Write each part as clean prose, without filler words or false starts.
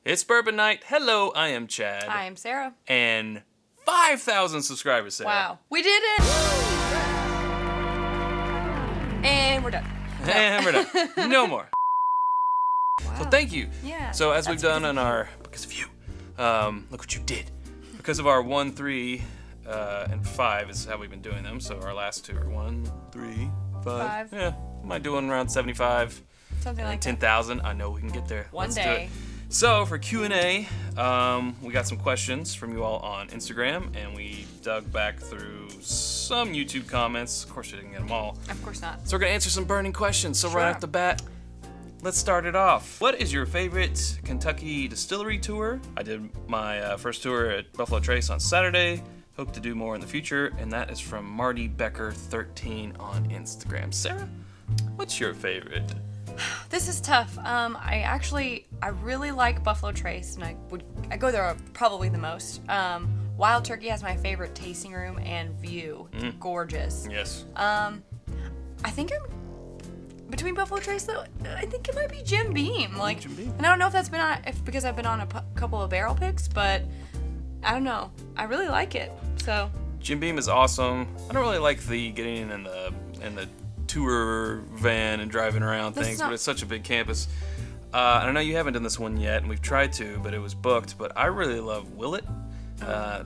It's Bourbon Night. Hello, I am Chad. I am Sarah. And 5,000 subscribers, Sarah. Wow. We did it! And we're done. No. And we're done. No more. Wow. So thank you. Yeah. So as we've done on our, because of you, look what you did. Because of our 1, 3, and 5 is how we've been doing them. So our last two are 1, 3, 5. Yeah. Am I doing around 75? Something like 10,000. I know we can get there. One Let's day. do it. So for Q&A, we got some questions from you all on Instagram, and we dug back through some YouTube comments. Of course, we didn't get them all. Of course not. So we're going to answer some burning questions. So Sure. right off the bat, let's start it off. What is your favorite Kentucky distillery tour? I did my first tour at Buffalo Trace on Saturday. Hope to do more in the future. And that is from Marty Becker 13 on Instagram. Sarah, what's your favorite? This is tough. I really like Buffalo Trace, and I go there probably the most. Wild Turkey has my favorite tasting room and view. It's gorgeous. Yes. I think I'm between Buffalo Trace though. I think it might be Jim Beam. Jim Beam. And I don't know if that's been because I've been on a couple of barrel picks, but I don't know. I really like it. So. Jim Beam is awesome. I don't really like the getting in the tour van and driving around things, but it's such a big campus. And I know you haven't done this one yet, and we've tried to, but it was booked. But I really love Willet.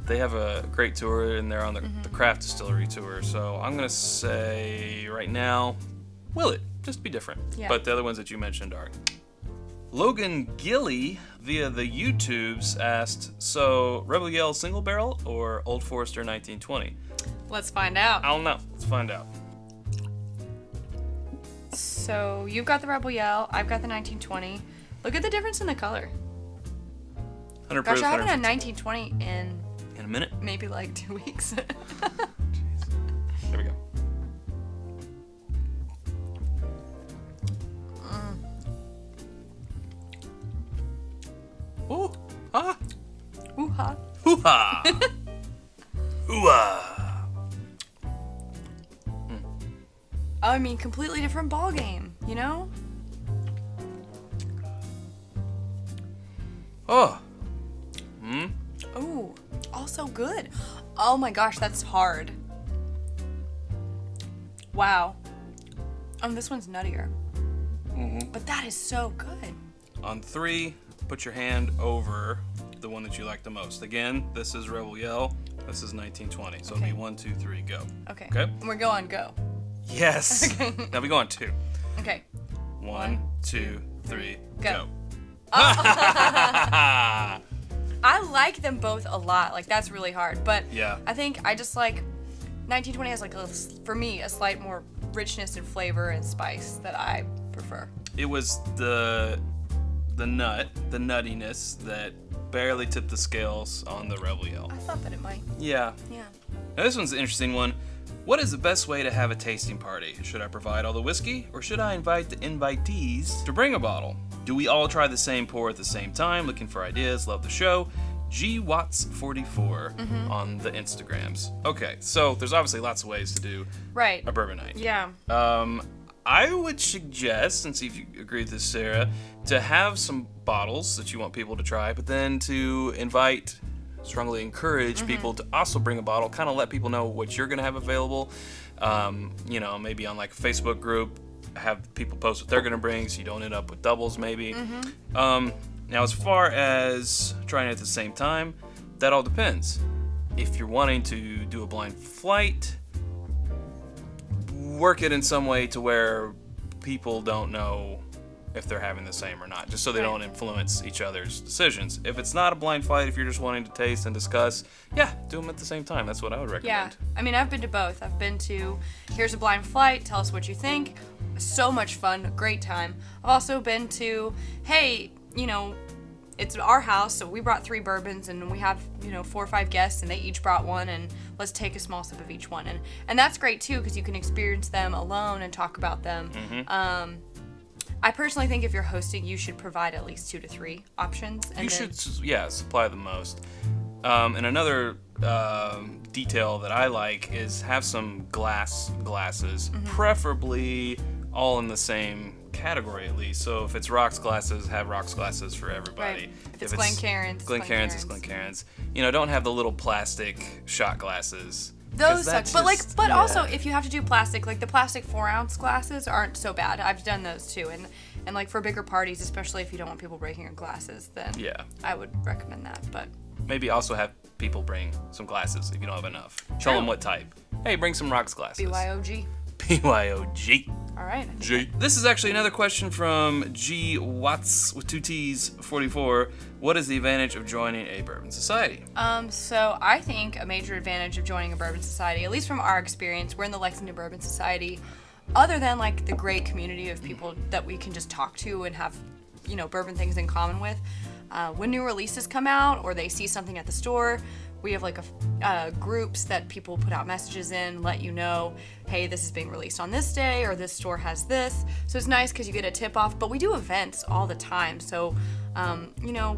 They have a great tour, and they're on the craft distillery tour. So I'm gonna say right now, Willet, just to be different. Yeah. But the other ones that you mentioned aren't. Logan Gilly via the YouTubes asked, so Rebel Yell single barrel or Old Forester 1920? Let's find out. I don't know. Let's find out. So you've got the Rebel Yell, I've got the 1920. Look at the difference in the color. 100 Gosh, proof, I haven't had 150. 1920 in In a minute. maybe like 2 weeks. There we go. Ooh. Ah. Ooh-ha. Hoo-ha. Hoo-ha. I mean, completely different ball game, you know? Oh. Ooh, also good. Oh my gosh, that's hard. Wow. This one's nuttier. But that is so good. On 3, put your hand over the one that you like the most. Again, this is Rebel Yell. This is 1920. So Okay. it'll be 1, 2, 3, go. Okay. Okay? And we're going go. Yes. Okay. Now we go on 2. Okay. 1, 2, 3, go. go. I like them both a lot. Like, that's really hard. But Yeah. I think I just like 1920 has like for me a slight more richness and flavor and spice that I prefer. It was the nuttiness that barely tipped the scales on the Rebel Yell. I thought that it might. Yeah. Yeah. Now this one's an interesting one. What is the best way to have a tasting party? Should I provide all the whiskey, or should I invite the invitees to bring a bottle? Do we all try the same pour at the same time? Looking for ideas. Love the show. GWatts44 on the Instagrams. Okay, so there's obviously lots of ways to do Right. a bourbon night. Yeah. I would suggest, and see if you agree with this, Sarah, to have some bottles that you want people to try, but then to strongly encourage people to also bring a bottle, kind of let people know what you're going to have available. Maybe on like a Facebook group, have people post what they're going to bring so you don't end up with doubles maybe. Now, as far as trying it at the same time, that all depends. If you're wanting to do a blind flight, work it in some way to where people don't know if they're having the same or not, just so they don't influence each other's decisions. If it's not a blind flight, if you're just wanting to taste and discuss, do them at the same time. That's what I would recommend. Yeah. I mean, I've been to both. I've been to, here's a blind flight, tell us what you think. So much fun, great time. I've also been to, hey, it's our house, so we brought 3 bourbons, and we have, 4 or 5 guests, and they each brought one, and let's take a small sip of each one. And that's great, too, because you can experience them alone and talk about them. I personally think if you're hosting, you should provide at least 2 to 3 options. And you should, supply the most. And another detail that I like is have some glasses, preferably all in the same category at least. So if it's rocks glasses, have rocks glasses for everybody. Right. If it's Glencairns, Glencairns, it's Glencairns. Don't have the little plastic shot glasses. Those suck. But also, if you have to do plastic, like the plastic 4-ounce glasses aren't so bad. I've done those too. And like for bigger parties, especially if you don't want people breaking your glasses, then I would recommend that. But maybe also have people bring some glasses if you don't have enough. Tell them what type. Hey, bring some rocks glasses. BYOG. BYOG. All right. G. This is actually another question from G Watts with 2 T's 44. What is the advantage of joining a bourbon society? So I think a major advantage of joining a bourbon society, at least from our experience, we're in the Lexington Bourbon Society. Other than like the great community of people that we can just talk to and have, bourbon things in common with, when new releases come out or they see something at the store, we have like groups that people put out messages in, let you know, hey, this is being released on this day, or this store has this. So it's nice because you get a tip off. But we do events all the time. So,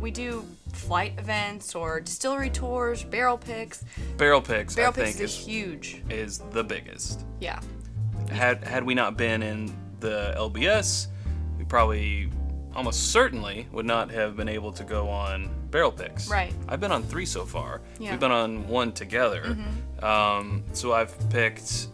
we do flight events or distillery tours, barrel picks. Barrel picks, I think, is huge. Is the biggest. Yeah. Had we not been in the LBS, we probably almost certainly would not have been able to go on barrel picks. Right. I've been on 3 so far. Yeah. We've been on 1 together. Mm-hmm. So I've picked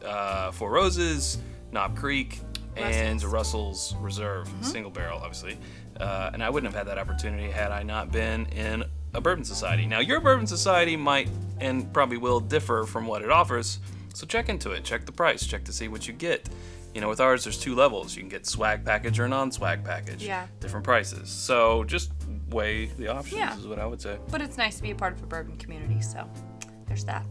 Four Roses, Knob Creek, and Russell's Reserve, single barrel, obviously. And I wouldn't have had that opportunity had I not been in a bourbon society. Now, your bourbon society might and probably will differ from what it offers, so check into it. Check the price. Check to see what you get. With ours, there's 2 levels. You can get swag package or non-swag package. Yeah. Different prices. So just weigh the options is what I would say. But it's nice to be a part of a bourbon community, so there's that.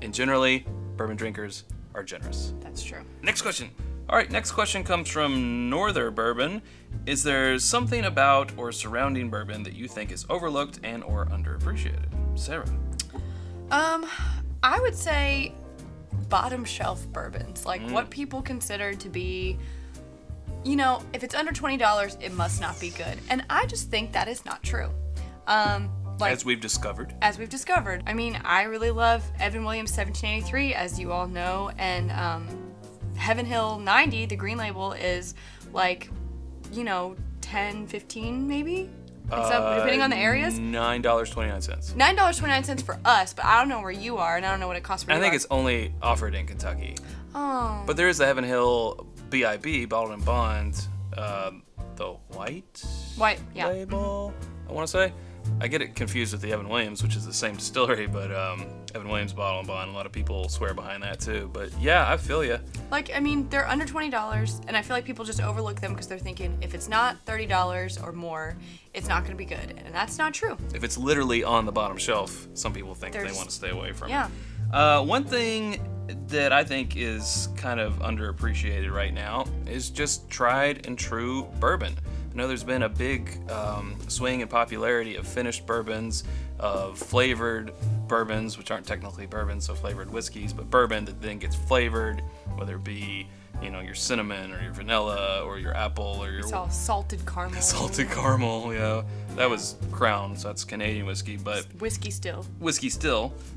And generally, bourbon drinkers are generous. That's true. Next question. All right, next question comes from Northern Bourbon. Is there something about or surrounding bourbon that you think is overlooked and or underappreciated? Sarah. I would say bottom shelf bourbons, like what people consider to be, if it's under $20, it must not be good. And I just think that is not true. As we've discovered. I mean, I really love Evan Williams 1783, as you all know, and Heaven Hill 90, the green label, is like, $10, $15 maybe? Depending on the areas. $9.29. $9.29 for us, but I don't know where you are, and I don't know what it costs for you. I think it's only offered in Kentucky. Oh. But there is the Heaven Hill BIB, Bottled and Bond, the white label, I want to say. I get it confused with the Evan Williams, which is the same distillery, but Evan Williams Bottled and Bond, a lot of people swear behind that too. But yeah, I feel you. They're under $20, and I feel like people just overlook them because they're thinking if it's not $30 or more, it's not going to be good, and that's not true. If it's literally on the bottom shelf, some people think they want to stay away from it. Yeah. One thing that I think is kind of underappreciated right now is just tried and true bourbon. I know there's been a big swing in popularity of finished bourbons, of flavored bourbons, which aren't technically bourbons, so flavored whiskeys, but bourbon that then gets flavored, whether it be, your cinnamon or your vanilla or your apple or your... It's all salted caramel. Salted caramel, yeah. That was Crown, so that's Canadian whiskey, but... Whiskey still.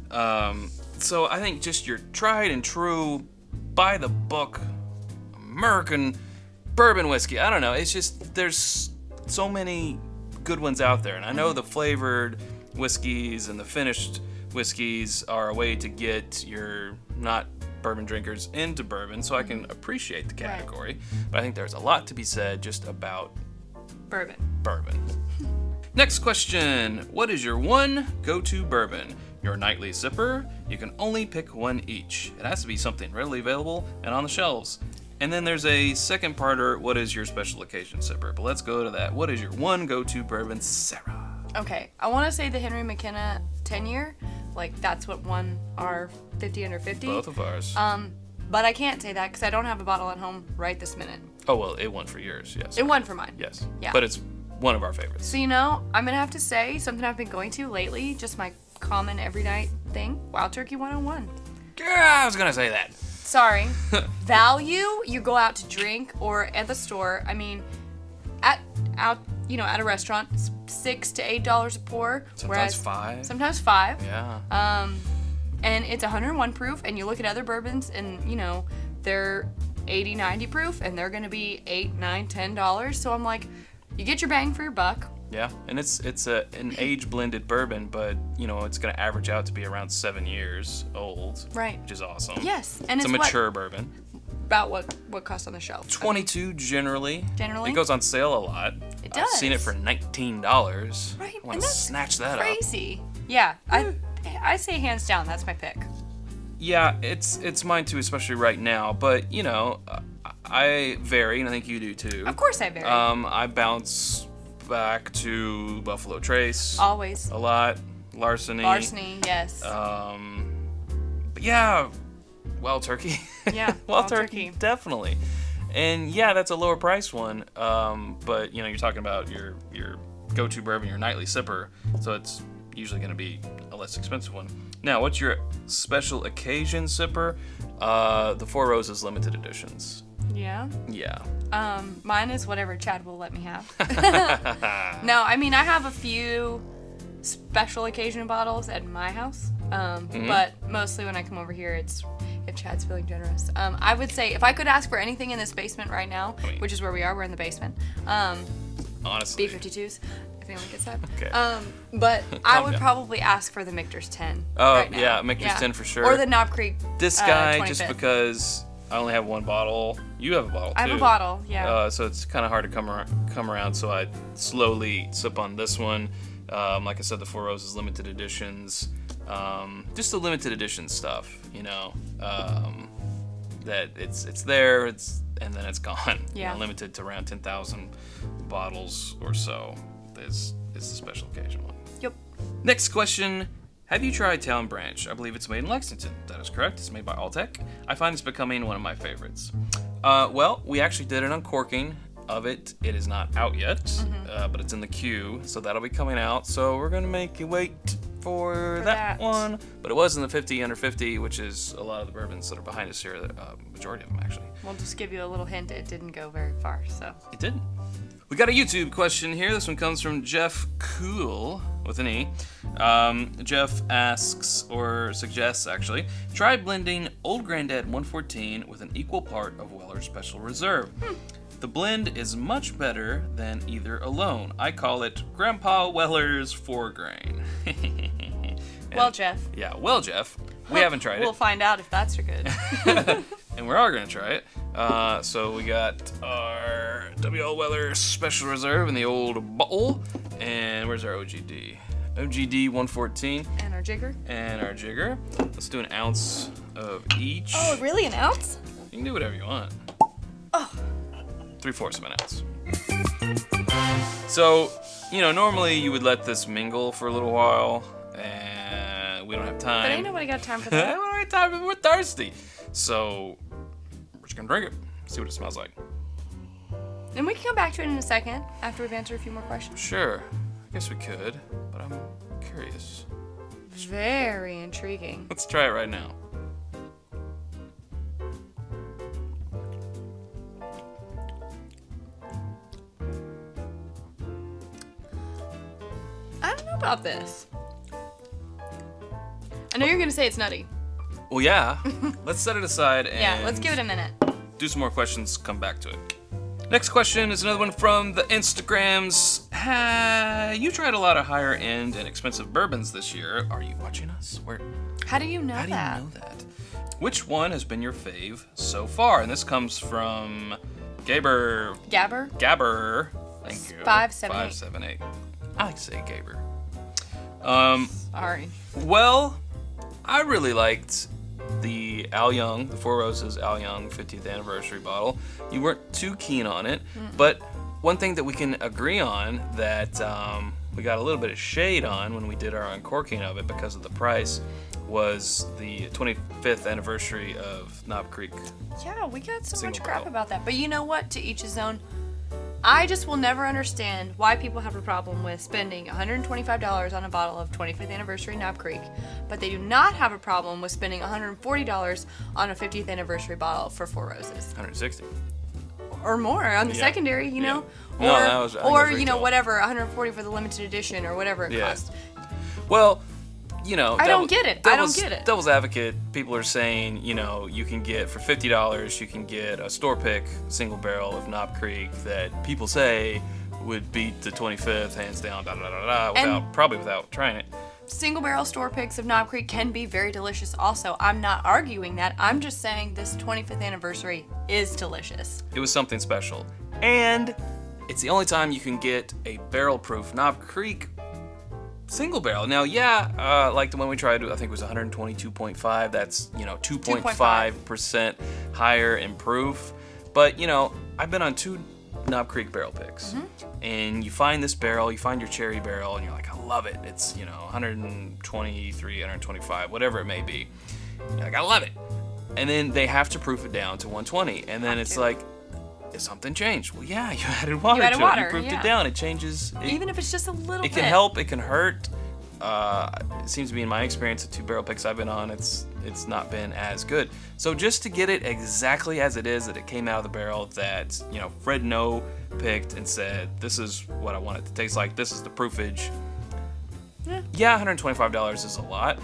So I think just your tried and true, by the book, American bourbon whiskey. I don't know. It's just there's so many good ones out there, and I know the flavored whiskeys and the finished whiskeys are a way to get your not bourbon drinkers into bourbon, so I can appreciate the category. Right. But I think there's a lot to be said just about bourbon. Next question. What is your one go-to bourbon? Your nightly sipper? You can only pick one each. It has to be something readily available and on the shelves. And then there's a second parter, what is your special occasion sipper? But let's go to that. What is your one go-to bourbon, Sarah? Okay, I want to say the Henry McKenna 10-year. Like, that's what won our 50 under 50. Both of ours. But I can't say that because I don't have a bottle at home right this minute. Oh, well, it won for yours, yes. It won for mine. Yes. Yeah. But it's one of our favorites. So, I'm going to have to say something I've been going to lately, just my common every night thing, Wild Turkey 101. Yeah, I was going to say that. Sorry. Value, you go out to drink or at the store. I mean, at a restaurant, it's $6 to $8 a pour. Sometimes $5. Sometimes $5. Yeah. And it's 101 proof, and you look at other bourbons, and they're 80, 90 proof, and they're going to be $8, $9, $10. So I'm like, you get your bang for your buck. Yeah, and it's an age blended bourbon, but it's going to average out to be around 7 years old. Right. Which is awesome. Yes, and it's a mature bourbon. About what costs on the shelf? 22 generally. Generally. It goes on sale a lot. It does. I've seen it for $19. Right. I want to snatch that crazy. Yeah. I say hands down, that's my pick. Yeah, it's mine too, especially right now. But I vary, and I think you do too. Of course, I vary. I bounce back to Buffalo Trace. Always. A lot. Larceny. Yes. But yeah, Wild Turkey. Yeah. Wild Turkey, definitely. And yeah, that's a lower price one. But you're talking about your go-to bourbon, your nightly sipper, so it's usually going to be a less expensive one. Now, what's your special occasion sipper? The Four Roses limited editions. Yeah. Yeah. Mine is whatever Chad will let me have. No, I mean, I have a few special occasion bottles at my house. But mostly when I come over here, it's if Chad's feeling generous. I would say if I could ask for anything in this basement right now, which is where we are, we're in the basement. Honestly. B-52s, if anyone gets that. Okay. But I would probably ask for the Michter's 10. Oh, right now. yeah, Michter's 10 for sure. Or the Knob Creek. This guy, 25th. just because I only have one bottle. You have a bottle, too. I have a bottle, yeah. So it's kind of hard to come around, so I slowly sip on this one. Like I said, the Four Roses limited editions. Just the limited edition stuff, that it's there, and then it's gone. Yeah. Limited to around 10,000 bottles or so is the special occasion one. Yep. Next question. Have you tried Town Branch? I believe it's made in Lexington. That is correct. It's made by Alltech. I find it's becoming one of my favorites. Well, we actually did an uncorking of it. It is not out yet, but it's in the queue, so that'll be coming out. So we're going to make you wait for that one. But it was in the 50 under 50, which is a lot of the bourbons that are behind us here, majority of them actually. We'll just give you a little hint. It didn't go very far, so. It didn't. We got a YouTube question here. This one comes from Jeff Cool, with an E. Jeff asks, or suggests actually, try blending Old Granddad 114 with an equal part of Weller Special Reserve. The blend is much better than either alone. I call it Grandpa Weller's 4-grain. Well, Jeff. Yeah, well, Jeff. We haven't tried it. We'll find out if that's good. And we are going to try it. So we got our W.L. Weller Special Reserve in the old bottle. And where's our OGD? OGD 114. And our jigger. And our jigger. Let's do an ounce of each. Oh, really? An ounce? You can do whatever you want. Oh. 3/4 of an ounce. So, normally you would let this mingle for a little while. And we don't have time. But ain't nobody got time for that. We don't have time. We're thirsty. So, we're just going to drink it. See what it smells like. And we can come back to it in a second after we've answered a few more questions. Sure. I guess we could, but I'm curious. Very intriguing. Let's try it right now. I don't know about this. I know you're going to say it's nutty. Well, yeah. Let's set it aside and Yeah, let's give it a minute. do some more questions, come back to it. Next question is another one from the Instagrams. You tried a lot of higher end and expensive bourbons this year. Are you watching us? How do you know How do that? you know that? Which one has been your fave so far? And this comes from Gabber. Gabber? Thank you. 578. 578. I like to say Gabber. Sorry. Well, I really liked the Al Young, the Four Roses Al Young 50th anniversary bottle. You weren't too keen on it, but one thing that we can agree on that we got a little bit of shade on when we did our uncorking of it because of the price was the 25th anniversary of Knob Creek. Yeah, we got so Single much crap barrel. about that. But you know what? To each his own. I just will never understand why people have a problem with spending $125 on a bottle of 25th anniversary Knob Creek, but they do not have a problem with spending $140 on a 50th anniversary bottle for Four Roses. 160. Or more on the secondary, you know? Yeah. No, that was- I think that was or you know, retail. whatever, 140 for the limited edition or whatever it Yeah. cost. Well, you know, I don't get it. Devil's advocate, people are saying, you know, you can get for $50, you can get a store pick single barrel of Knob Creek that people say would beat the 25th hands down, probably without trying it. Single barrel store picks of Knob Creek can be very delicious also. I'm not arguing that. I'm just saying this 25th anniversary is delicious. It was something special. And it's the only time you can get a barrel proof Knob Creek single barrel. Now, like the one we tried, I think it was 122.5. That's, you know, 2.5% higher in proof. But, you know, I've been on 2 Knob Creek barrel picks. And you find this barrel, you find your cherry barrel, and you're like, I love it. It's, you know, 123, 125, whatever it may be. You're like, I love it. And then they have to proof it down to 120. And then it's like, something changed. Well, yeah, you added water to it. You proofed it down. It changes. Even if it's just a little bit. It can help. It can hurt. It seems to be, in my experience, the 2 barrel picks I've been on, it's not been as good. So just to get it exactly as it is, that it came out of the barrel, that, you know, Fred No picked and said, this is what I want it to taste like. This is the proofage. Yeah, $125 is a lot,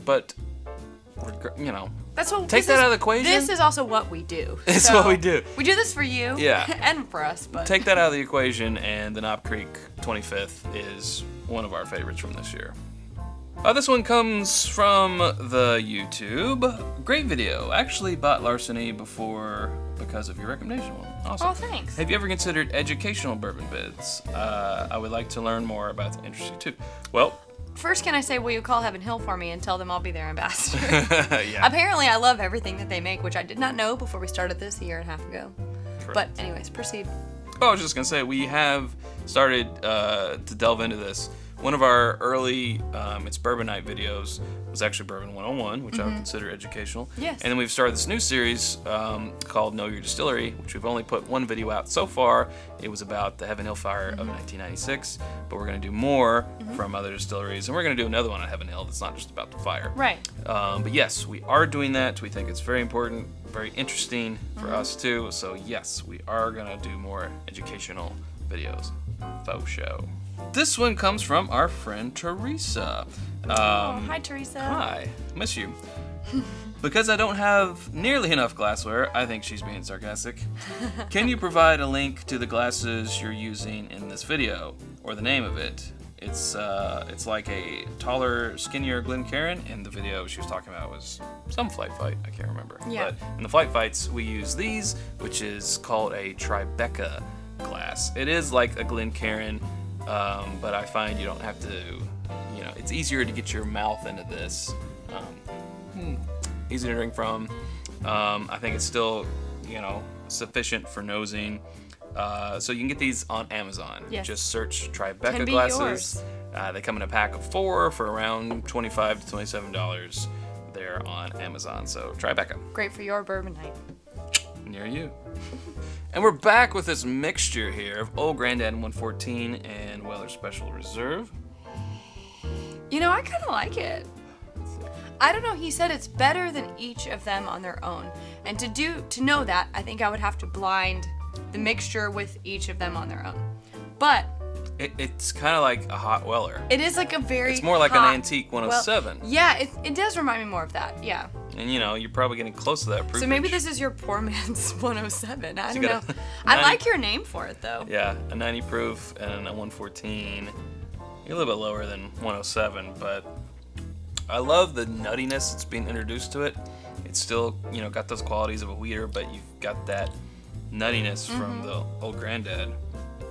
but, you know, take that out of the equation. This is also what we do. It's what we do. We do this for you, and for us. But take that out of the equation, and the Knob Creek 25th is one of our favorites from this year. This one comes from the YouTube. Great video. Actually bought Larceny before because of your recommendation. Awesome. Oh, thanks. Have you ever considered educational bourbon bids? I would like to learn more about the industry too. Well, first, can I say, will you call Heaven Hill for me and tell them I'll be their ambassador? Yeah. Apparently, I love everything that they make, which I did not know before we started this a year and a half ago. Correct. But anyways, proceed. Oh, I was just going to say, we have started to delve into this. One of our early It's Bourbon Night videos was actually Bourbon 101, which I would consider educational. Yes. And then we've started this new series called Know Your Distillery, which we've only put one video out so far. It was about the Heaven Hill Fire of 1996, but we're going to do more from other distilleries, and we're going to do another one at Heaven Hill that's not just about the fire. Right. But yes, we are doing that. We think it's very important, very interesting for us too. So yes, we are going to do more educational videos. Faux show. This one comes from our friend Teresa. Hi, Teresa. Hi, miss you. Because I don't have nearly enough glassware, I think she's being sarcastic. Can you provide a link to the glasses you're using in this video, or the name of it? It's like a taller, skinnier Glencairn, and the video she was talking about was some flight fight. I can't remember. Yeah. But in the flight fights, we use these, which is called a Tribeca glass. It is like a Glencairn, but I find you don't have to, you know, it's easier to get your mouth into this. Easy to drink from. I think it's still, you know, sufficient for nosing. So you can get these on Amazon. Yes. Just search Tribeca Can be glasses. yours. They come in a pack of 4 for around $25 to $27. They're on Amazon. So Tribeca. Great for your bourbon night. Near you. And we're back with this mixture here of Old Granddad 114 and Weller Special Reserve. You know, I kind of like it. I don't know, he said it's better than each of them on their own. And to know that, I think I would have to blind the mixture with each of them on their own. But it's kind of like a hot Weller. it is like a very It's more like an hot, antique 107. yeah, it does remind me more of that, yeah. And you know, you're probably getting close to that proof. So maybe this is your poor man's 107. I So don't you know. got a I 90 like your name for it, though. Yeah, a 90 proof and a 114. You're a little bit lower than 107, but I love the nuttiness that's being introduced to it. It's still, you know, got those qualities of a wheater, but you've got that nuttiness from the Old Granddad.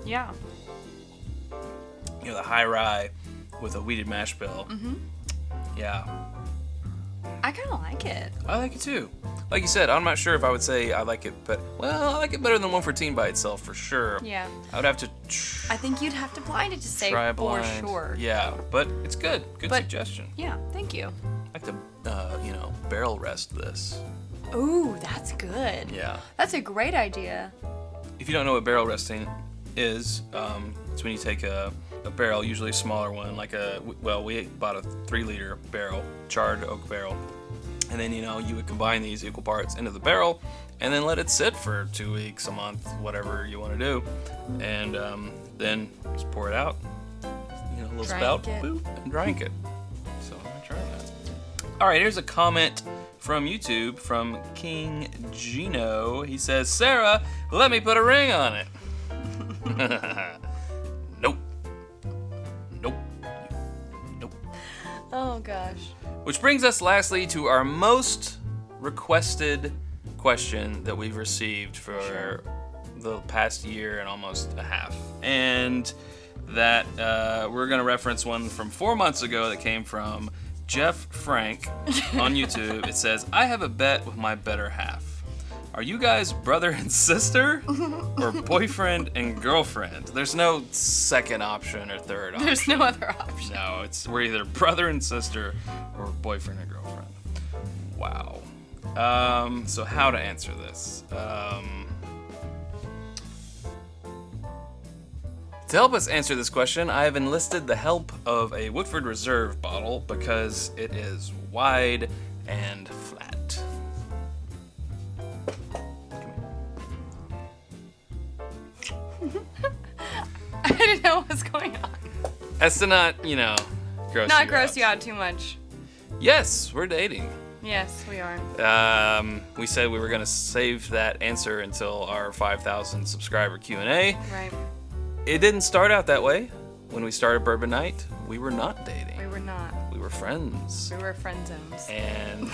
Yeah. You know, the high rye with a wheated mash bill. Yeah. I kind of like it. I like it too. Like you said, I'm not sure if I would say I like it, but, well, I like it better than 114 by itself for sure. Yeah. I would have to I think you'd have to blind it to say try for blind. sure. Yeah, but it's good. Good But- suggestion. Yeah, thank you. I like to, you know, barrel rest this. Ooh, that's good. Yeah. That's a great idea. If you don't know what barrel resting is, it's when you take a barrel, usually a smaller one, like we bought a 3-liter barrel, charred oak barrel. And then, you know, you would combine these equal parts into the barrel and then let it sit for 2 weeks, a month, whatever you want to do. And then just pour it out, you know, a little spout, Drink it. boop, and drink it. So All right, here's a comment from YouTube from King Gino. He says, Sarah, let me put a ring on it. Nope. Nope. Nope. Oh, gosh. Which brings us lastly to our most requested question that we've received for the past year and almost a half. And that we're going to reference one from 4 months ago that came from Jeff Frank on YouTube. It says, I have a bet with my better half. Are you guys brother and sister or boyfriend and girlfriend? There's no second option or third option. There's no other option. No, we're either brother and sister or boyfriend and girlfriend. Wow. So how to answer this? To help us answer this question, I have enlisted the help of a Woodford Reserve bottle because it is wide and flat. I didn't know what was going on. As to not, gross Not you gross out. you out too much. Yes, we're dating. Yes, we are. We said we were going to save that answer until our 5,000 subscriber Q&A. Right. It didn't start out that way. When we started Bourbon Night, we were not dating. We were not. We were friends. We were friend zones. And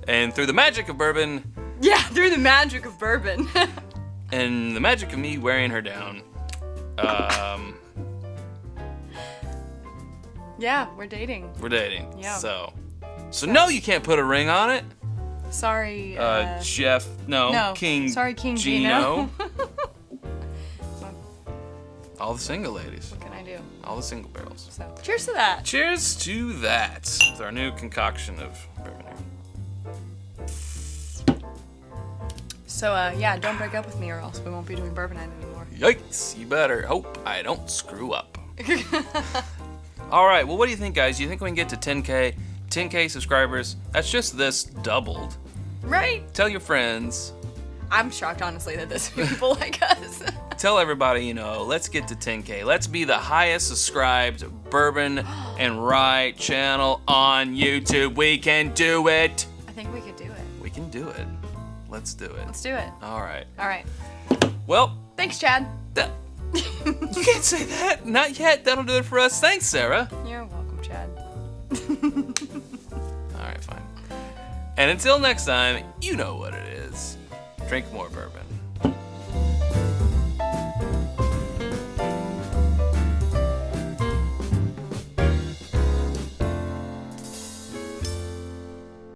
and through the magic of bourbon, Yeah, through the magic of bourbon. and the magic of me wearing her down, Yeah, we're dating. we're dating. Yeah. So no, you can't put a ring on it. Sorry. Jeff, no. King. Sorry, King Gino. Gino. All the single ladies, What can I do? all the single barrels. So, cheers to that. Cheers to that with our new concoction of bourbon here. So, yeah, don't break up with me or else we won't be doing Bourbon Night anymore. Yikes! You better hope I don't screw up. All right. Well, what do you think, guys? Do you think we can get to 10K? 10K subscribers? That's just this doubled. Right? Tell your friends. I'm shocked, honestly, that there's people like us. Tell everybody, let's get to 10K. Let's be the highest subscribed bourbon and rye channel on YouTube. We can do it. I think we could do it. We can do it. Let's do it. Let's do it. All right. All right. Well, Thanks, Chad. you can't say that. Not yet. That'll do it for us. Thanks, Sarah. You're welcome, Chad. All right, fine. And until next time, you know what it is. Drink more bourbon.